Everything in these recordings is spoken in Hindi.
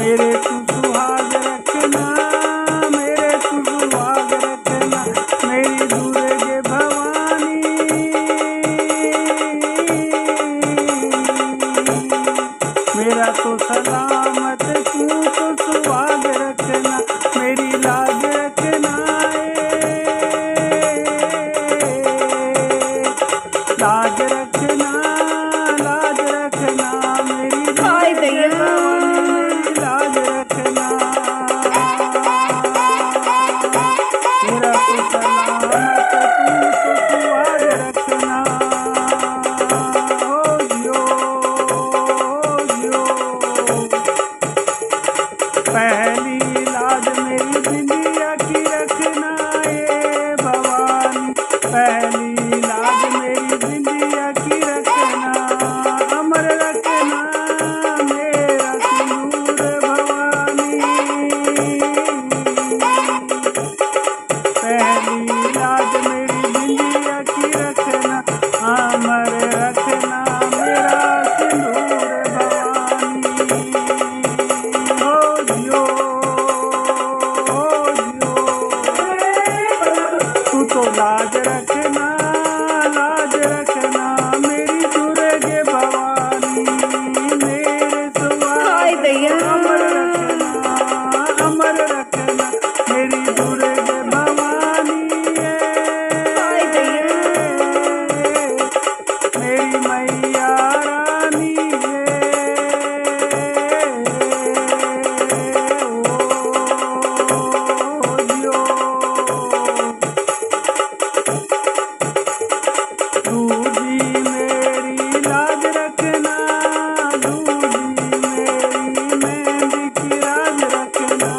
मेरे तू सुहाग रखना, मेरे तू सुहाग रखना, मेरी दुर्गे भवानी। मेरा तो सलामत तू तो सुहाग रखना, मेरी लाज रखना, लाज रखना, लाज रखना, मेरी दुर्गे भवानी, लाज रखना। मेरा तो सलामत तू तो सुहाग रखना। ओ जियो, जियो। पहली लाज मेरी बिंदिया की रखना ए भवानी, पहली लाज मेरी बिंदिया की रखना, अमर रखना मेरा सिंदूर भवानी। पहली लाज मेरी बिंदिया की रखना, अमर रखना मेरा सिंदूर भवानी। ओ जियो, ओ जियो। तू तो लाज रखना, लाज रखना, मेरी दुर्गे भवानी, मेरे सुहाग अमर रखना, अमर रखना, मेरी दुर्गे भवानी। मेरी मैया रानी ओ जियो। दूजी मेरी लाज रखना, दूजी मेरी मेहंदी की लाज रखना,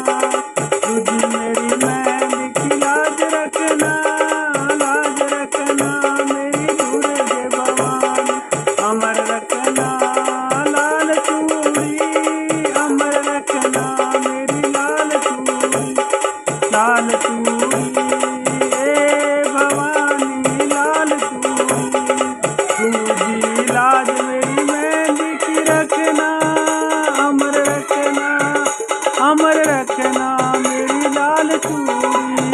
दूजी मेरी मेहंदी की लाज रखना, लाज रखना, मेरी दुर्गे भवानी, अमर रखना लाल चूड़ी, अमर रखना मेरी लाल चूड़ी, लाल चूड़ी ए भवानी, लाल चूड़ी। दूजी लाज मेरी मेहंदी की रखना, अमर रखना, अमर रखना मेरी लाल चूड़ी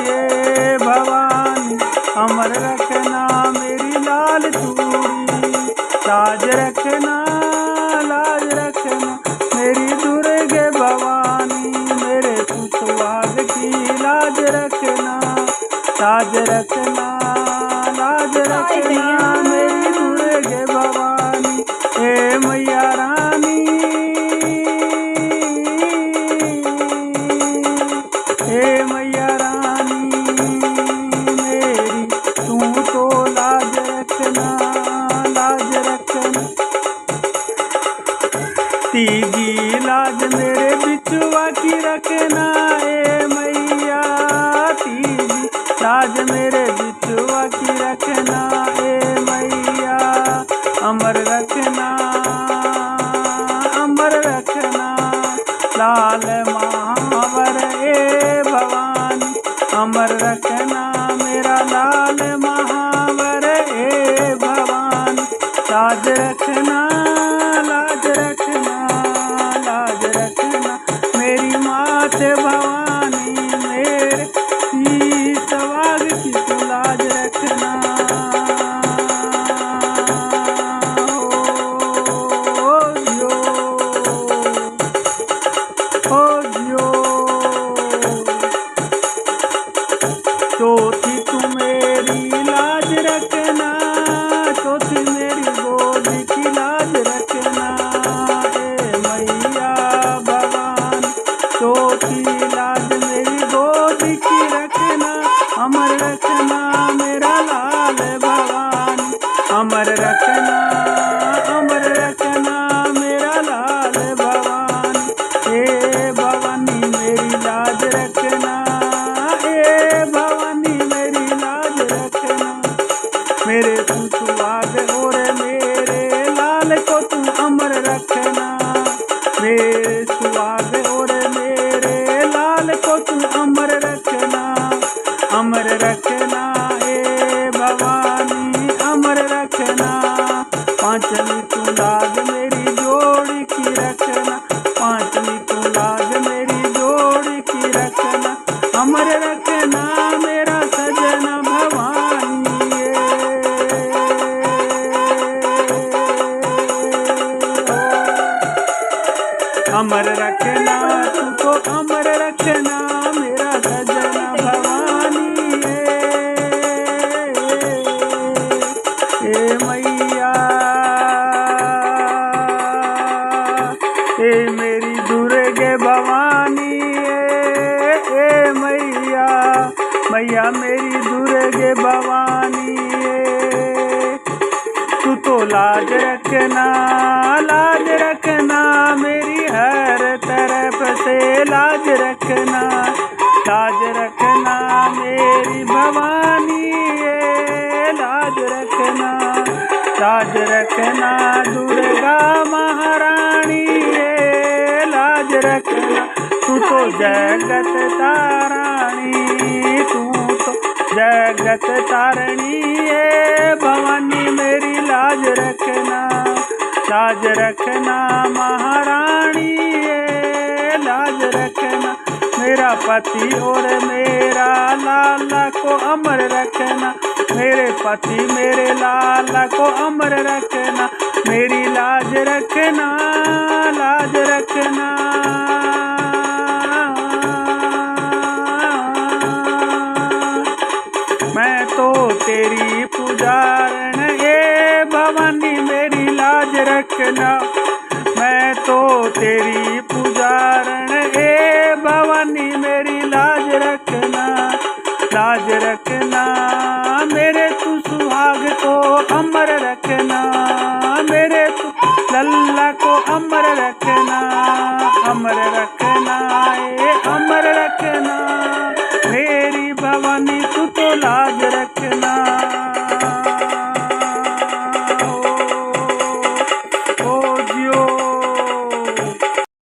ए भवानी, अमर रखना मेरी लाल चूड़ी। लाज रखना, लाज रखना, मेरी दुर्गे भवानी, मेरे तू सुहाग की लाज रखना, लाज रखना, लाज रखना, मेरी दुर्गे भवानी। ए मैया रानी, ए मैया रानी, मेरी तू तो लाज रखना, लाज रखना। तीजी लाज मेरे बिछुआ की रखना ए मैया, तीजी लाज मेरे बिछुआ की रखना ए मैया, अमर रखना, अमर रखना, लाल महावर ए भवानी, अमर रखना मेरा लाल महावर ए भवानी। लाज रखना, लाज रखना, लाज रखना, मेरी मात भवानी, मेरे ही सवाग की तू लाज रखना। ओ जियो, ओ जियो। चौथी तू मेरी लाज रखना, चौथी मेरी गोद की लाज रखना ए मैया भवानी। चौथी लाज मेरी गोद की रखना, अमर रखना मेरा लाल भवानी, अमर रखना, अमर रखना मेरा लाल भवानी। ए भवानी मेरी लाज रखना, ए भवानी मेरी लाज रखना, मेरे तू सुहाग और मेरे लाल को तू अमर रखना, मेरे सुहाग और मेरे लाल को तू अमर रखना, अमर रखना ए भवानी, अमर रखना। पांचवी तू लाज मेरी जोड़ी की रखना, पांचवी तू रखना, तू तो अमर रखना मेरा सजना भवानी। ए मैया, ए मेरी दुर्गे भवानी, ए मैया, मैया मेरी दुर्गे भवानी। तू तो लाज रखना, लाज रखना मेरी हर तरफ से लाज रखना, लाज रखना मेरी भवानी, लाज रखना, लाज रखना दुर्गा महारानी, लाज रखना। तू तो जगत तारानी, तू तो जगत तारणी भवानी मेरी लाज रखना, लाज रखना महारानी, लाज रखना। मेरा पति और मेरा लाला को अमर रखना, मेरे पति मेरे लाला को अमर रखना, मेरी लाज रखना, लाज रखना। मैं तो तेरी पुजारन ए भवानी मेरी लाज रखना, मैं तो तेरी पुजारन ए भवानी मेरी लाज रखना, लाज रखना। मेरे तू सुहाग को अमर रखना, मेरे तू लल्ला को अमर रखना, अमर रखना।